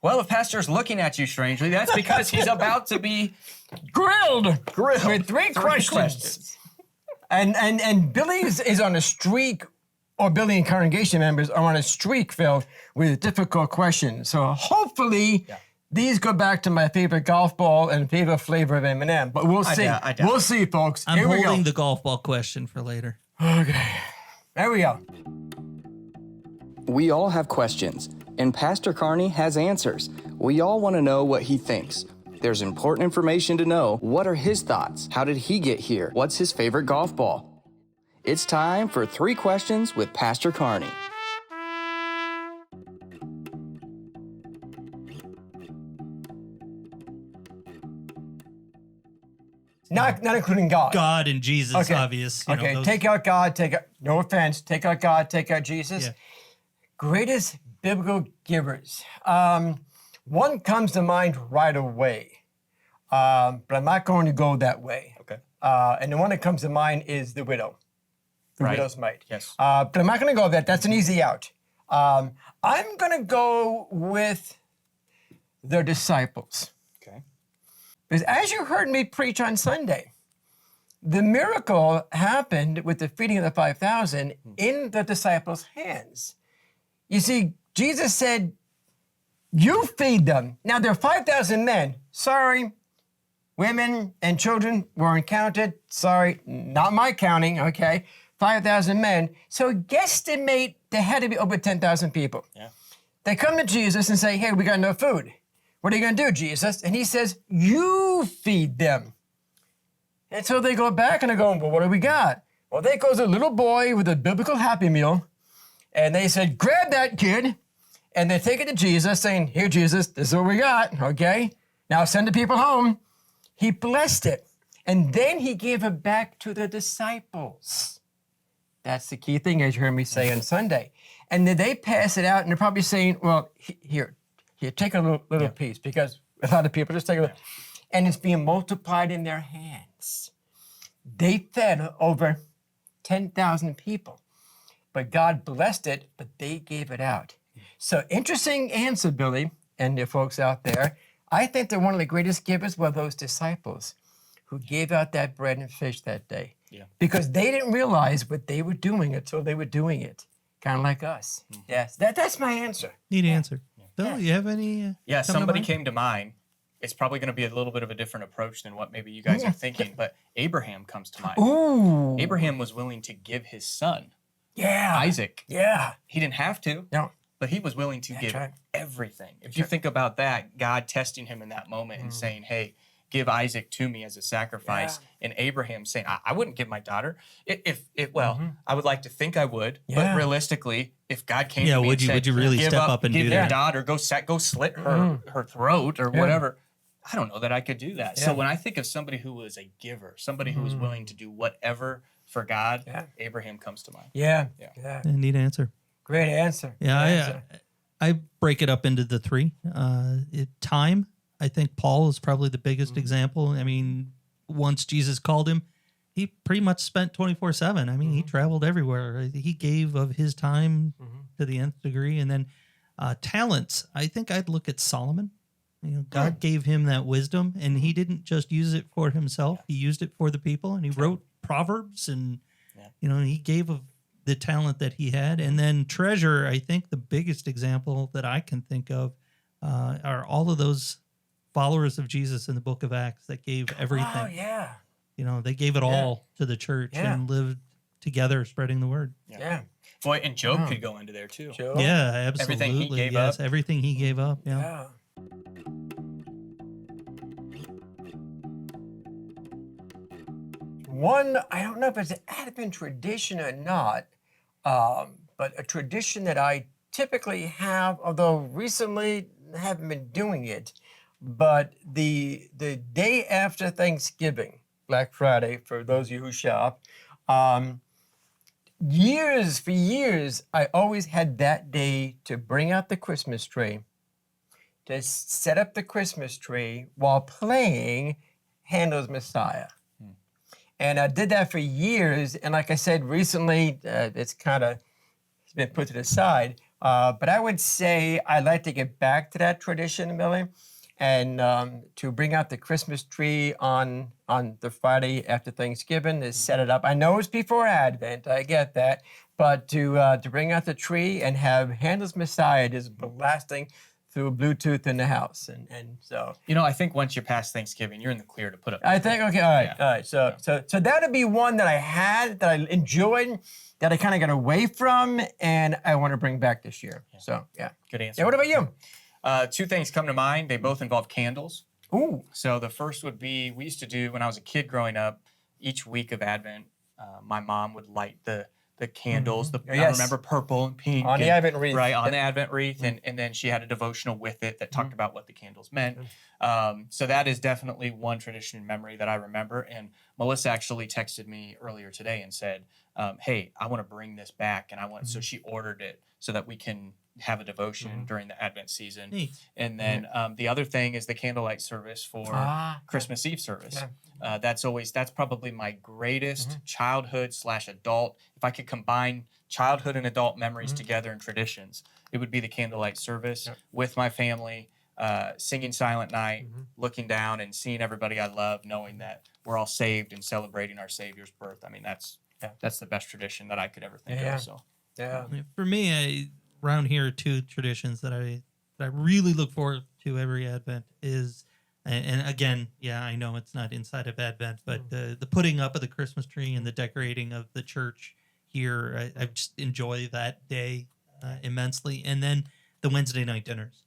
Well, if Pastor's looking at you strangely, that's because he's about to be grilled with three questions. questions. And Billy is on a streak, or Billy and congregation members are on a streak, Phil, with difficult questions. So hopefully these go back to my favorite golf ball and favorite flavor of M&M. But we'll see. I doubt. We'll see, folks. I'm Here we holding go. the golf ball question for later. Okay. There we go. We all have questions, and Pastor Carney has answers. We all want to know what he thinks. There's important information to know. What are his thoughts? How did he get here? What's his favorite golf ball? It's time for 3 Questions with Pastor Carney. Not including God. God and Jesus, Okay. obvious. You Okay, know, those- take out God, no offense, take out God, take out Jesus. Yeah. Greatest biblical givers. One comes to mind right away, but I'm not going to go that way. Okay. And the one that comes to mind is the widow, the Right. widow's mite. Yes. But I'm not going to go that. That's an easy out. I'm going to go with the disciples. Okay. Because as you heard me preach on Sunday, the miracle happened with the feeding of the 5,000 in the disciples' hands. You see, Jesus said, you feed them. Now, there are 5,000 men. Sorry, women and children weren't counted. Sorry, not my counting, okay? 5,000 men. So guesstimate there had to be over 10,000 people. Yeah. They come to Jesus and say, hey, we got no food. What are you going to do, Jesus? And he says, you feed them. And so they go back and they're going, well, what do we got? Well, there goes a little boy with a biblical Happy Meal. And they said, grab that kid. And they take it to Jesus saying, here, Jesus, this is what we got, okay? Now send the people home. He blessed it. And then he gave it back to the disciples. That's the key thing, as you heard me say on Sunday. And then they pass it out, and they're probably saying, well, here, take a little piece, because a lot of people just take a little. And it's being multiplied in their hands. They fed over 10,000 people. But God blessed it, but they gave it out. So interesting answer, Billy, and the folks out there. I think that one of the greatest givers were those disciples who gave out that bread and fish that day. Yeah. Because they didn't realize what they were doing until they were doing it. Kind of like us. Yes, that's my answer. Neat answer. Bill, you have any? Yeah, come to somebody mind? came to mind. It's probably going to be a little bit of a different approach than what maybe you guys are thinking, but Abraham comes to mind. Ooh. Abraham was willing to give his son, Yeah. Isaac. Yeah. He didn't have to, No. but he was willing to give right. everything. If you think about that, God testing him in that moment and saying, hey, give Isaac to me as a sacrifice. And Abraham saying, I wouldn't give my daughter. I would like to think I would, but realistically, if God came to me and said, would you really give step up and give do your that? daughter, go slit her throat or whatever, I don't know that I could do that. So when I think of somebody who was a giver, somebody who was willing to do whatever for God, Abraham comes to mind. Yeah. Yeah, neat answer. Great answer. Yeah, Great answer. I break it up into the 3. Time. I think Paul is probably the biggest example. I mean, once Jesus called him, he pretty much spent 24/7. I mean, he traveled everywhere. He gave of his time to the nth degree. And then talents. I think I'd look at Solomon. You know, God gave him that wisdom, and he didn't just use it for himself. He used it for the people, and he wrote Proverbs, and you know, he gave of the talent that he had. And then treasure. I think the biggest example that I can think of are all of those followers of Jesus in the book of Acts that gave everything. Oh, yeah. You know, they gave it all to the church and lived together spreading the word. Yeah. Boy, and Job could go into there too. Job. Yeah, absolutely. Everything he gave yes, up. everything he gave up. Yeah. Yeah. One, I don't know if it's an Advent tradition or not, but a tradition that I typically have, although recently I haven't been doing it, but the day after Thanksgiving, Black Friday, for those of you who shop, for years, I always had that day to bring out the Christmas tree, to set up the Christmas tree while playing Handel's Messiah. And I did that for years, and like I said, recently it's been put to the side. But I would say I'd like to get back to that tradition, Millie, and to bring out the Christmas tree on the Friday after Thanksgiving, to set it up. I know it's before Advent, I get that, but to bring out the tree and have Handel's Messiah just blasting through Bluetooth in the house, and so I think once you pass Thanksgiving, you're in the clear to put up. I think okay, all right, Yeah. all right. So that'd be one that I had that I enjoyed, that I kind of got away from, and I want to bring back this year. So yeah, Good answer. yeah. What about you? Two things come to mind. They both involve candles. Ooh, So the first would be, we used to do when I was a kid growing up, each week of Advent, my mom would light the candles. I Yes. remember purple and pink. On the and- Advent wreath. Right, on Yep. the Advent wreath. And then she had a devotional with it that talked about what the candles meant. So that is definitely one tradition and memory that I remember. And Melissa actually texted me earlier today and said, hey, I want to bring this back. And so she ordered it so that we can have a devotion during the Advent season. Neat. And then the other thing is the candlelight service for Christmas Eve service. That's probably my greatest childhood/adult. If I could combine childhood and adult memories together in traditions, it would be the candlelight service with my family, singing Silent Night, looking down and seeing everybody I love, knowing that we're all saved and celebrating our Savior's birth. I mean, that's the best tradition that I could ever think of. So yeah. For me, around here are two traditions that I really look forward to every Advent is, and again, yeah, I know it's not inside of Advent, but the putting up of the Christmas tree and the decorating of the church here, I just enjoy that day immensely. And then the Wednesday night dinners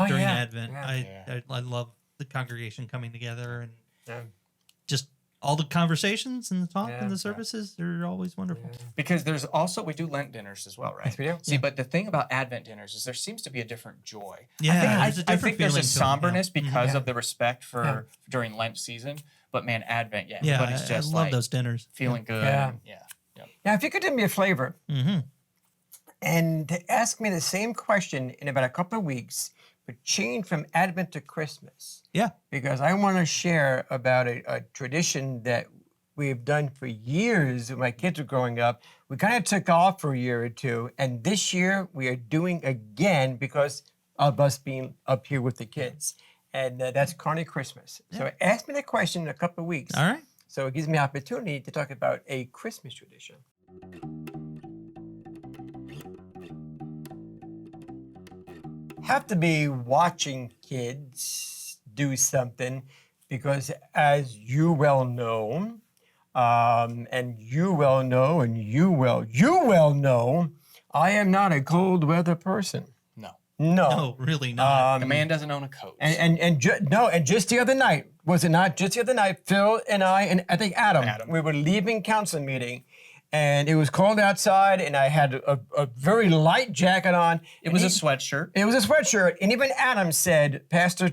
during Advent. Yeah. I love the congregation coming together and Yeah. just all the conversations and the talk Yeah, and the yeah. services. They're always wonderful. because there's also, we do Lent dinners as well, right? Yes, we do. See, but the thing about Advent dinners is there seems to be a different joy. Yeah, I there's a think different there's a feeling to it, yeah. somberness because Yeah. of the respect for during Lent season. But man, Advent, Yeah, everybody's I just love like those dinners. feeling good. Yeah. and Now, if you could do me a flavor Mm-hmm. and to ask me the same question in about a couple of weeks, but change from Advent to Christmas, Yeah. because I want to share about a tradition that we've done for years when my kids were growing up. We kind of took off for a year or two, and this year we are doing again because of us being up here with the kids. And that's Carney Christmas. So ask me that question in a couple of weeks. All right. So it gives me opportunity to talk about a Christmas tradition. Have to be watching kids do something because, as you well know, and you well know, and you well know, I am not a cold weather person. No. No, really not. The man doesn't own a coat. And just the other night, was it not? Just the other night, Phil and I, and I think Adam, we were leaving council meeting, and it was cold outside, and I had a very light jacket on. It was a sweatshirt. It was a sweatshirt, and even Adam said, "Pastor,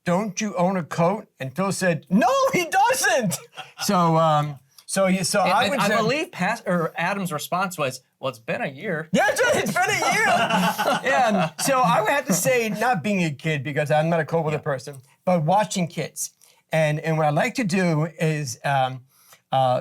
don't you own a coat?" And Phil said, "No, he doesn't." So I would say, I believe Adam's response was, well, it's been a year. yeah, it's been a year. Yeah. So I would have to say, not being a kid because I'm not a cold weather person, but watching kids. And what I like to do is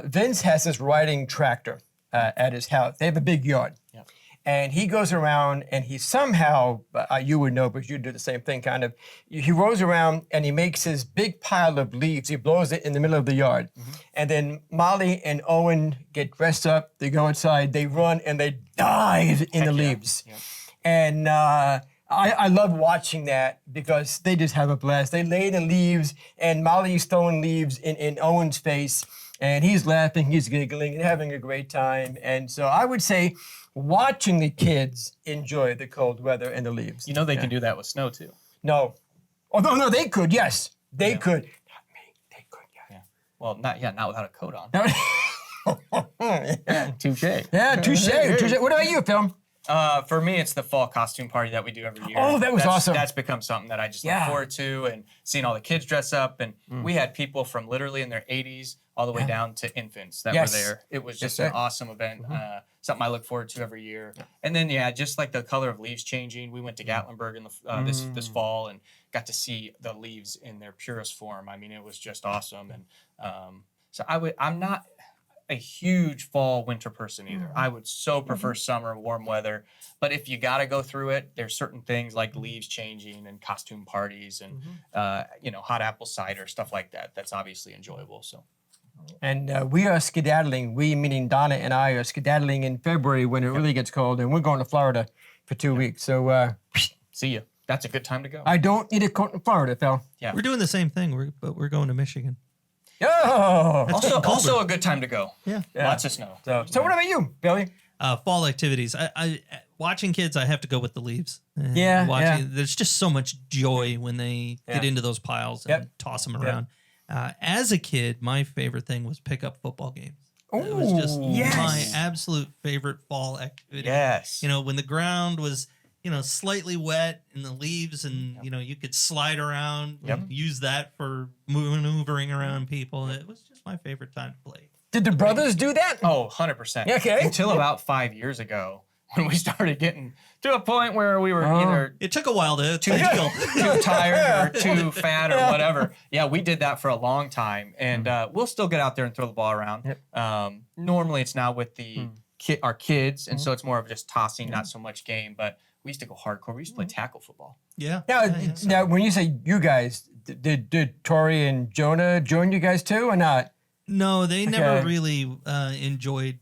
Vince has this riding tractor at his house. They have a big yard. Yep. And he goes around and he somehow, you would know because you do the same thing kind of, he rolls around and he makes his big pile of leaves. He blows it in the middle of the yard. And then Molly and Owen get dressed up, they go inside, they run and they dive in the leaves. Yep. And I love watching that because they just have a blast. They lay the leaves and Molly's throwing leaves in Owen's face and he's laughing, he's giggling and having a great time. And so I would say watching the kids enjoy the cold weather and the leaves. You know they can do that with snow too. No. Although, no, they could, yes. They could. Not me. They could, yeah. Yeah. Well, not without a coat on. Yeah, Touche. touche. What about you, Phil? For me, it's the fall costume party that we do every year. Oh, that was awesome. That's become something that I just look Yeah. forward to, and seeing all the kids dress up. And we had people from literally in their 80s all the way down to infants that Yes. were there. It was just Yes, an sir. awesome event. Something I look forward to every year. And then, just like the color of leaves changing, we went to Gatlinburg in the this fall and got to see the leaves in their purest form. I mean, it was just awesome. And so a huge fall winter person either. I would so prefer summer, warm weather. But if you got to go through it, there's certain things like leaves changing and costume parties and hot apple cider, stuff like that. That's obviously enjoyable. So. And we are skedaddling. We, meaning Donna and I, are skedaddling in February when it really gets cold, and we're going to Florida for 2 weeks. So See ya. That's a good time to go. I don't need a coat in Florida, Phil. Yeah. We're doing the same thing, but we're going to Michigan. Oh, Also a good time to go. Yeah. Lots of snow. so what about you, Billy? Fall activities. I watching kids, I have to go with the leaves. Yeah. There's just so much joy when they get into those piles and toss them around. As a kid, my favorite thing was pickup football games. It was just my absolute favorite fall activity. Yes. When the ground was, slightly wet in the leaves and, you could slide around and use that for maneuvering around people. It was just my favorite time to play. Did the brothers do that? Oh, 100%. Okay. Until about 5 years ago when we started getting to a point where we were either It took a while to heal. too tired or too fat or whatever. Yeah, we did that for a long time. And we'll still get out there and throw the ball around. Normally it's now with our kids. And so it's more of just tossing, not so much game. But we used to go hardcore. We used to play tackle football. Yeah. Now, when you say you guys, did Tori and Jonah join you guys too or not? No, they never really enjoyed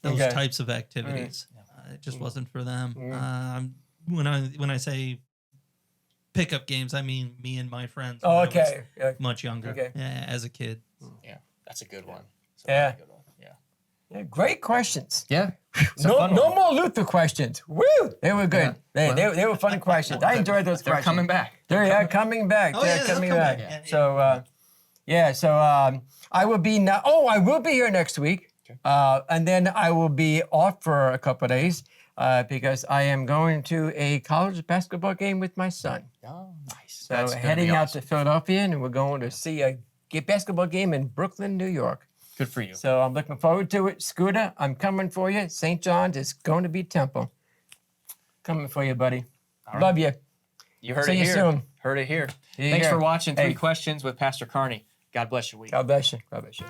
those types of activities. It just wasn't for them. When I say pickup games, I mean me and my friends. Oh, when I okay. was much younger, as a kid. Yeah, that's a good one. Yeah. Good one. Yeah, great questions. Yeah. No more Luther questions. Woo! They were good. They were funny questions. I enjoyed those They're questions. coming back. They're coming back. Oh, They're yeah, coming they'll come back. back. So I will be now. Oh, I will be here next week. And then I will be off for a couple of days because I am going to a college basketball game with my son. Oh, nice. So That's gonna heading be out awesome. to Philadelphia, and we're going to see a basketball game in Brooklyn, New York. Good for you. So I'm looking forward to it. Scooter, I'm coming for you. St. John's is going to be Temple. Coming for you, buddy. Love you. You heard See it you here. soon. Heard it here. See you Thanks here. for watching Hey. 3 Questions with Pastor Carney. God bless your week. God bless you. God bless you.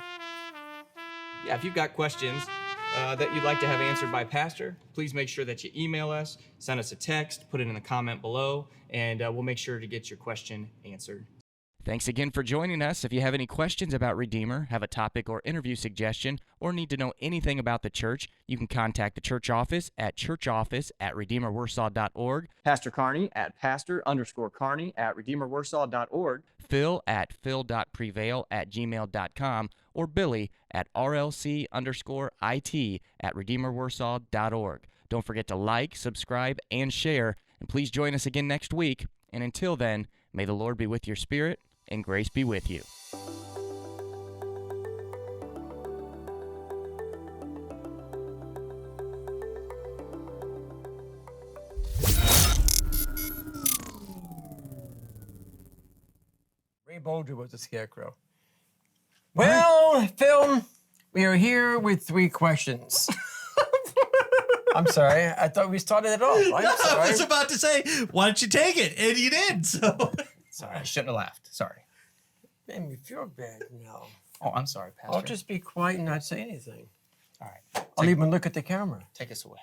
Yeah, if you've got questions that you'd like to have answered by Pastor, please make sure that you email us, send us a text, put it in the comment below, and we'll make sure to get your question answered. Thanks again for joining us. If you have any questions about Redeemer, have a topic or interview suggestion, or need to know anything about the church, you can contact the church office at churchoffice@redeemerwarsaw.org, Pastor Carney at pastor_Carney at redeemerwarsaw.org, Phil at phil.prevail@gmail.com, or Billy at rlc_it@redeemerwarsaw.org. Don't forget to like, subscribe, and share, and please join us again next week. And until then, may the Lord be with your spirit, and grace be with you. Ray Bolger was a scarecrow. Well, Phil, we are here with 3 questions. I'm sorry. I thought we started it off. I'm I sorry. was about to say, why don't you take it? And you did. So Sorry, I shouldn't have laughed. Sorry. Made me feel bad now. Oh, I'm sorry, Pastor. I'll just be quiet and not say anything. All right. I'll even look at the camera. Take us away.